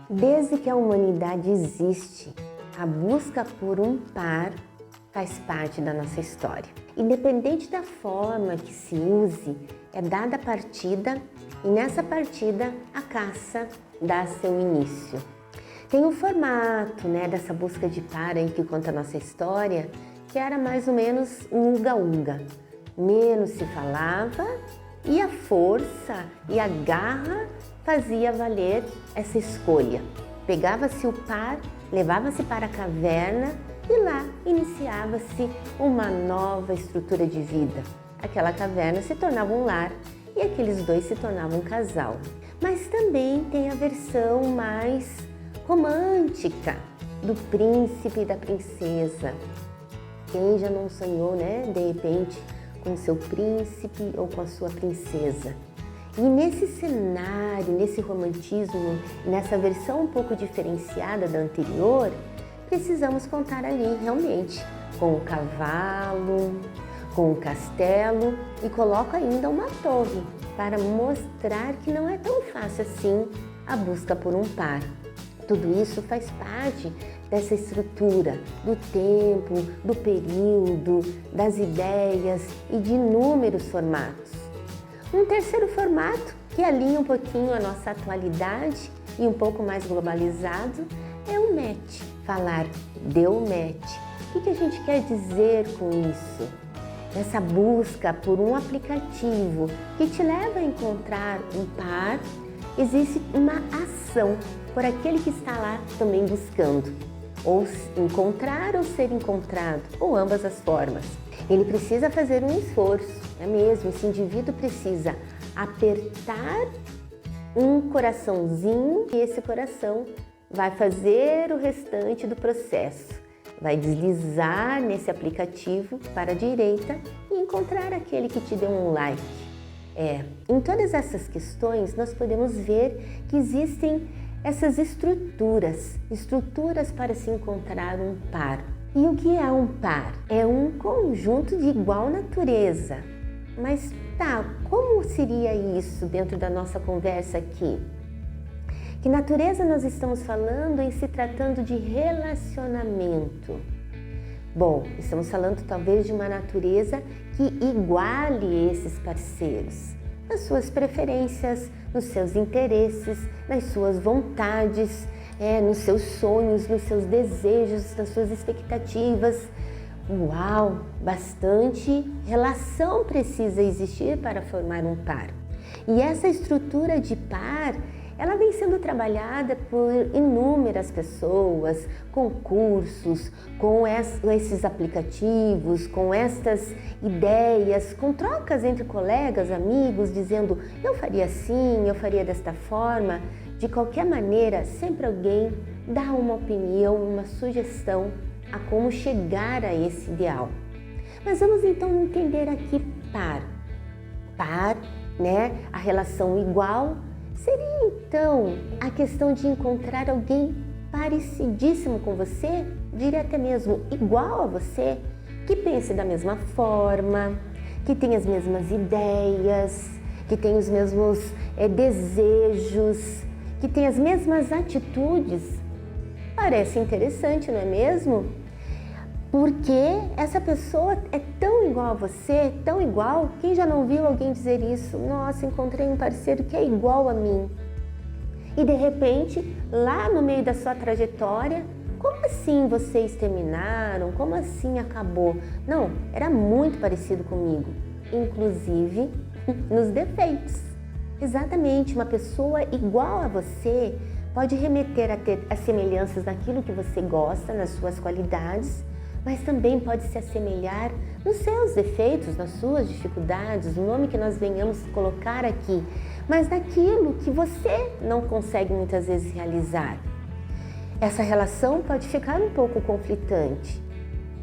Desde que a humanidade existe, a busca por um par faz parte da nossa história. Independente da forma que se use, é dada a partida e nessa partida a caça dá seu início. Tem um formato dessa busca de par aí que conta a nossa história, que era mais ou menos um uga-uga. Menos se falava e a força e a garra fazia valer essa escolha. Pegava-se o par, levava-se para a caverna e lá iniciava-se uma nova estrutura de vida. Aquela caverna se tornava um lar e aqueles dois se tornavam um casal. Mas também tem a versão mais romântica do príncipe e da princesa. Quem já não sonhou, de repente, com o seu príncipe ou com a sua princesa? E nesse cenário, nesse romantismo, nessa versão um pouco diferenciada da anterior, precisamos contar ali realmente com o cavalo, com o castelo e coloco ainda uma torre para mostrar que não é tão fácil assim a busca por um par. Tudo isso faz parte dessa estrutura do tempo, do período, das ideias e de inúmeros formatos. Um terceiro formato que alinha um pouquinho a nossa atualidade e um pouco mais globalizado é o match. Falar deu match. O que a gente quer dizer com isso? Essa busca por um aplicativo que te leva a encontrar um par, existe uma ação por aquele que está lá também buscando, ou encontrar ou ser encontrado, ou ambas as formas. Ele precisa fazer um esforço, é mesmo, esse indivíduo precisa apertar um coraçãozinho e esse coração vai fazer o restante do processo. Vai deslizar nesse aplicativo para a direita e encontrar aquele que te deu um like. Em todas essas questões nós podemos ver que existem essas estruturas para se encontrar um par. E o que é um par? É um conjunto de igual natureza. Mas como seria isso dentro da nossa conversa aqui? Que natureza nós estamos falando em se tratando de relacionamento? Bom, estamos falando talvez de uma natureza que iguale esses parceiros, nas suas preferências, nos seus interesses, nas suas vontades, nos seus sonhos, nos seus desejos, nas suas expectativas. Uau! Bastante relação precisa existir para formar um par. E essa estrutura de par, ela vem sendo trabalhada por inúmeras pessoas, com cursos, com esses aplicativos, com estas ideias, com trocas entre colegas, amigos, dizendo eu faria assim, eu faria desta forma. De qualquer maneira, sempre alguém dá uma opinião, uma sugestão a como chegar a esse ideal. Mas vamos então entender aqui par. Par, a relação igual, seria então a questão de encontrar alguém parecidíssimo com você, diria até mesmo igual a você, que pense da mesma forma, que tenha as mesmas ideias, que tenha os mesmos desejos, que tenha as mesmas atitudes. Parece interessante, não é mesmo? Porque essa pessoa é tão igual a você, tão igual. Quem já não viu alguém dizer isso? Nossa, encontrei um parceiro que é igual a mim. E de repente, lá no meio da sua trajetória, como assim vocês terminaram? Como assim acabou? Não, era muito parecido comigo, inclusive nos defeitos. Exatamente, uma pessoa igual a você pode remeter a ter as semelhanças naquilo que você gosta, nas suas qualidades, mas também pode se assemelhar nos seus defeitos, nas suas dificuldades, no nome que nós venhamos colocar aqui, mas naquilo que você não consegue muitas vezes realizar. Essa relação pode ficar um pouco conflitante,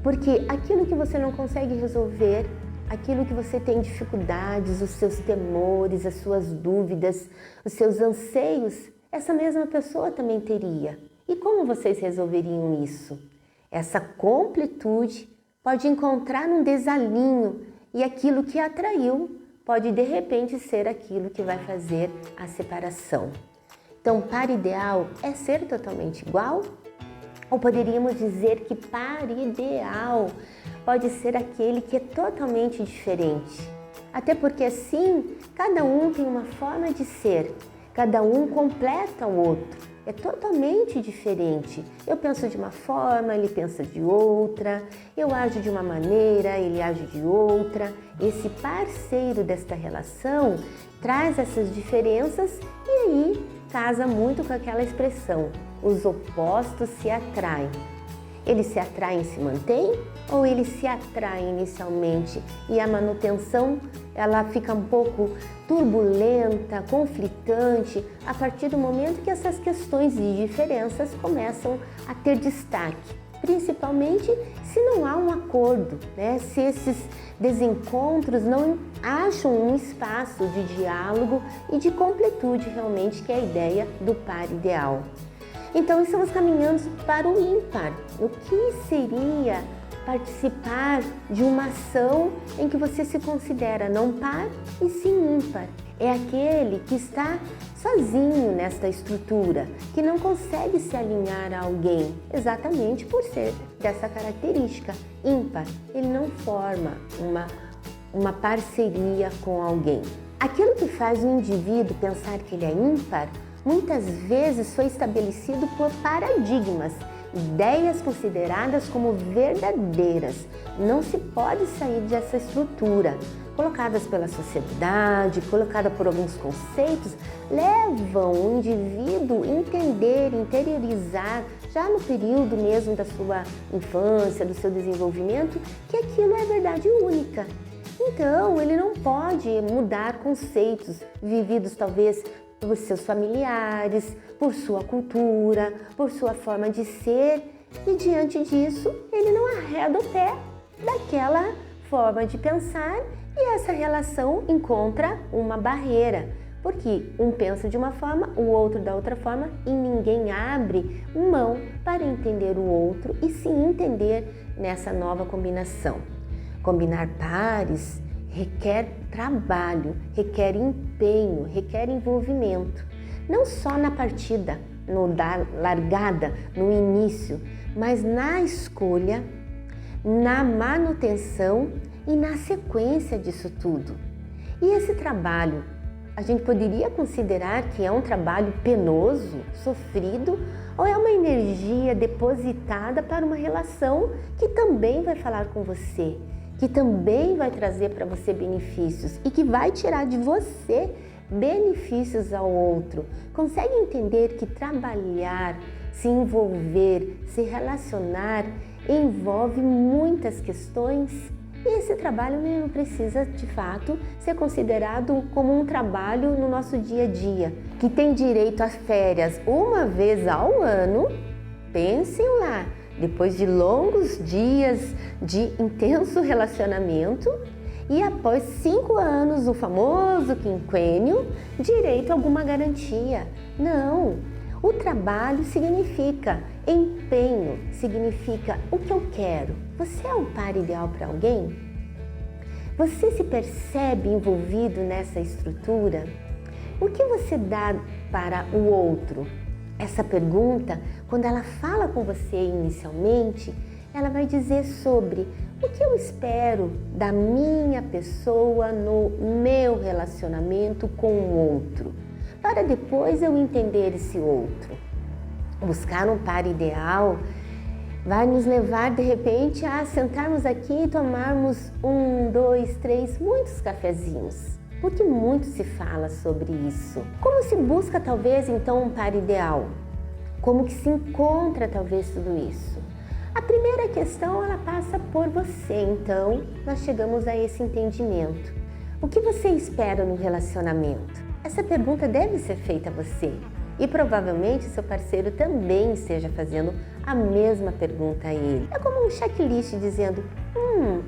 porque aquilo que você não consegue resolver, aquilo que você tem dificuldades, os seus temores, as suas dúvidas, os seus anseios, essa mesma pessoa também teria. E como vocês resolveriam isso? Essa completude pode encontrar um desalinho e aquilo que atraiu pode de repente ser aquilo que vai fazer a separação. Então, par ideal é ser totalmente igual? Ou poderíamos dizer que par ideal pode ser aquele que é totalmente diferente? Até porque assim, cada um tem uma forma de ser, cada um completa o outro. É totalmente diferente. Eu penso de uma forma, ele pensa de outra, eu ajo de uma maneira, ele age de outra. Esse parceiro desta relação traz essas diferenças e aí casa muito com aquela expressão: os opostos se atraem. Eles se atraem e se mantêm ou eles se atraem inicialmente e a manutenção ela fica um pouco turbulenta, conflitante a partir do momento que essas questões e diferenças começam a ter destaque, principalmente se não há um acordo, né? Se esses desencontros não acham um espaço de diálogo e de completude realmente, que é a ideia do par ideal. Então, estamos caminhando para o ímpar. O que seria participar de uma ação em que você se considera não par e sim ímpar? É aquele que está sozinho nesta estrutura, que não consegue se alinhar a alguém, exatamente por ser dessa característica ímpar. Ele não forma uma parceria com alguém. Aquilo que faz o indivíduo pensar que ele é ímpar muitas vezes foi estabelecido por paradigmas, ideias consideradas como verdadeiras. Não se pode sair dessa estrutura, colocadas pela sociedade, colocada por alguns conceitos, levam o indivíduo a entender, interiorizar, já no período mesmo da sua infância, do seu desenvolvimento, que aquilo é verdade única. Então, ele não pode mudar conceitos vividos talvez por seus familiares, por sua cultura, por sua forma de ser, e diante disso ele não arreda o pé daquela forma de pensar e essa relação encontra uma barreira, porque um pensa de uma forma, o outro da outra forma e ninguém abre mão para entender o outro e se entender nessa nova combinação. Combinar pares requer trabalho, requer empenho, requer envolvimento, não só na partida, da largada, no início, mas na escolha, na manutenção e na sequência disso tudo. E esse trabalho, a gente poderia considerar que é um trabalho penoso, sofrido, ou é uma energia depositada para uma relação que também vai falar com você, que também vai trazer para você benefícios e que vai tirar de você benefícios ao outro. Consegue entender que trabalhar, se envolver, se relacionar envolve muitas questões? E esse trabalho não precisa, de fato, ser considerado como um trabalho no nosso dia a dia, que tem direito às férias uma vez ao ano. Pensem lá, depois de longos dias de intenso relacionamento e após 5 anos, o famoso quinquênio, direito a alguma garantia. Não, o trabalho significa empenho, significa o que eu quero. Você é um par ideal para alguém? Você se percebe envolvido nessa estrutura? O que você dá para o outro? Essa pergunta, quando ela fala com você inicialmente, ela vai dizer sobre o que eu espero da minha pessoa no meu relacionamento com o outro, para depois eu entender esse outro. Buscar um par ideal vai nos levar de repente a sentarmos aqui e tomarmos 1, 2, 3, muitos cafezinhos. Porque muito se fala sobre isso. Como se busca talvez então um par ideal? Como que se encontra talvez tudo isso? A primeira questão ela passa por você, então nós chegamos a esse entendimento. O que você espera no relacionamento? Essa pergunta deve ser feita a você e provavelmente seu parceiro também esteja fazendo a mesma pergunta a ele. É como um checklist dizendo,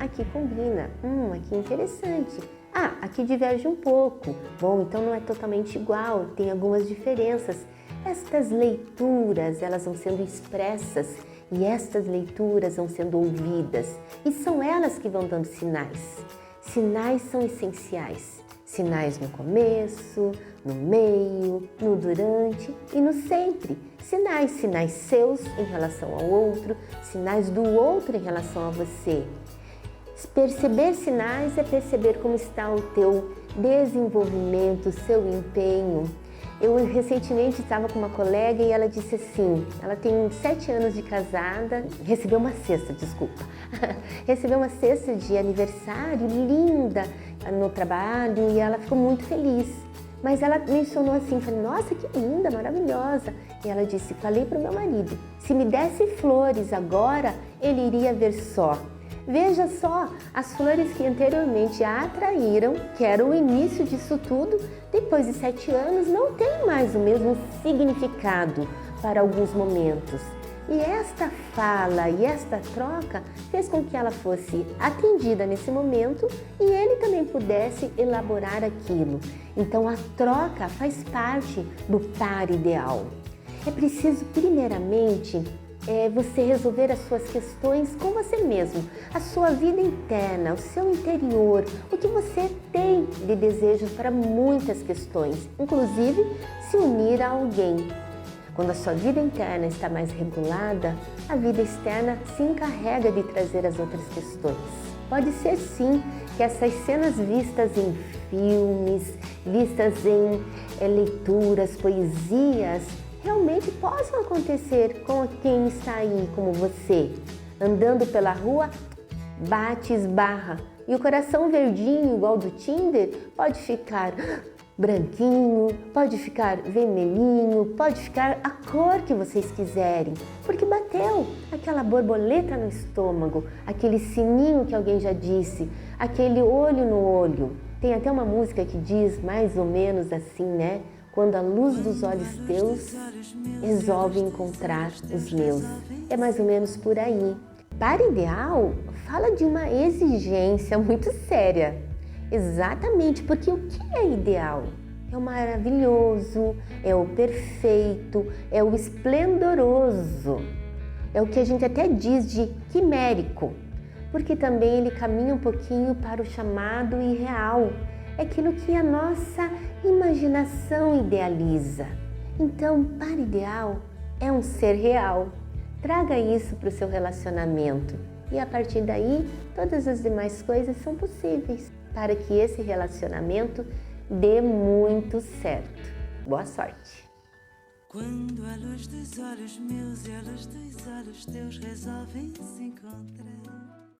aqui combina, aqui interessante. Ah, aqui diverge um pouco. Bom, então não é totalmente igual, tem algumas diferenças. Estas leituras, elas vão sendo expressas e estas leituras vão sendo ouvidas. E são elas que vão dando sinais. Sinais são essenciais. Sinais no começo, no meio, no durante e no sempre. Sinais seus em relação ao outro, sinais do outro em relação a você. Perceber sinais é perceber como está o teu desenvolvimento, o seu empenho. Eu recentemente estava com uma colega e ela disse assim, ela tem 7 anos de casada, recebeu uma cesta de aniversário linda no trabalho e ela ficou muito feliz. Mas ela mencionou assim, falei, nossa, que linda, maravilhosa. E ela disse, falei para o meu marido, se me desse flores agora, ele iria ver só. Veja só, as flores que anteriormente a atraíram, que era o início disso tudo, depois de 7 anos não tem mais o mesmo significado para alguns momentos. E esta fala e esta troca fez com que ela fosse atendida nesse momento e ele também pudesse elaborar aquilo. Então a troca faz parte do par ideal. É preciso primeiramente você resolver as suas questões com você mesmo, a sua vida interna, o seu interior, o que você tem de desejos para muitas questões, inclusive se unir a alguém. Quando a sua vida interna está mais regulada, a vida externa se encarrega de trazer as outras questões. Pode ser sim que essas cenas vistas em filmes, vistas em leituras, poesias, realmente possam acontecer com quem está aí, como você. Andando pela rua, bate, esbarra. E o coração verdinho, igual do Tinder, pode ficar branquinho, pode ficar vermelhinho, pode ficar a cor que vocês quiserem. Porque bateu aquela borboleta no estômago, aquele sininho que alguém já disse, aquele olho no olho. Tem até uma música que diz mais ou menos assim, né? Quando a luz dos olhos teus resolve encontrar os meus. É mais ou menos por aí. Par ideal fala de uma exigência muito séria. Exatamente, porque o que é ideal? É o maravilhoso, é o perfeito, é o esplendoroso. É o que a gente até diz de quimérico, porque também ele caminha um pouquinho para o chamado irreal. É aquilo que a nossa imaginação idealiza. Então, par ideal é um ser real. Traga isso para o seu relacionamento e a partir daí todas as demais coisas são possíveis para que esse relacionamento dê muito certo. Boa sorte! Quando a luz dos olhos meus e a luz dos olhos teus resolvem se encontrar.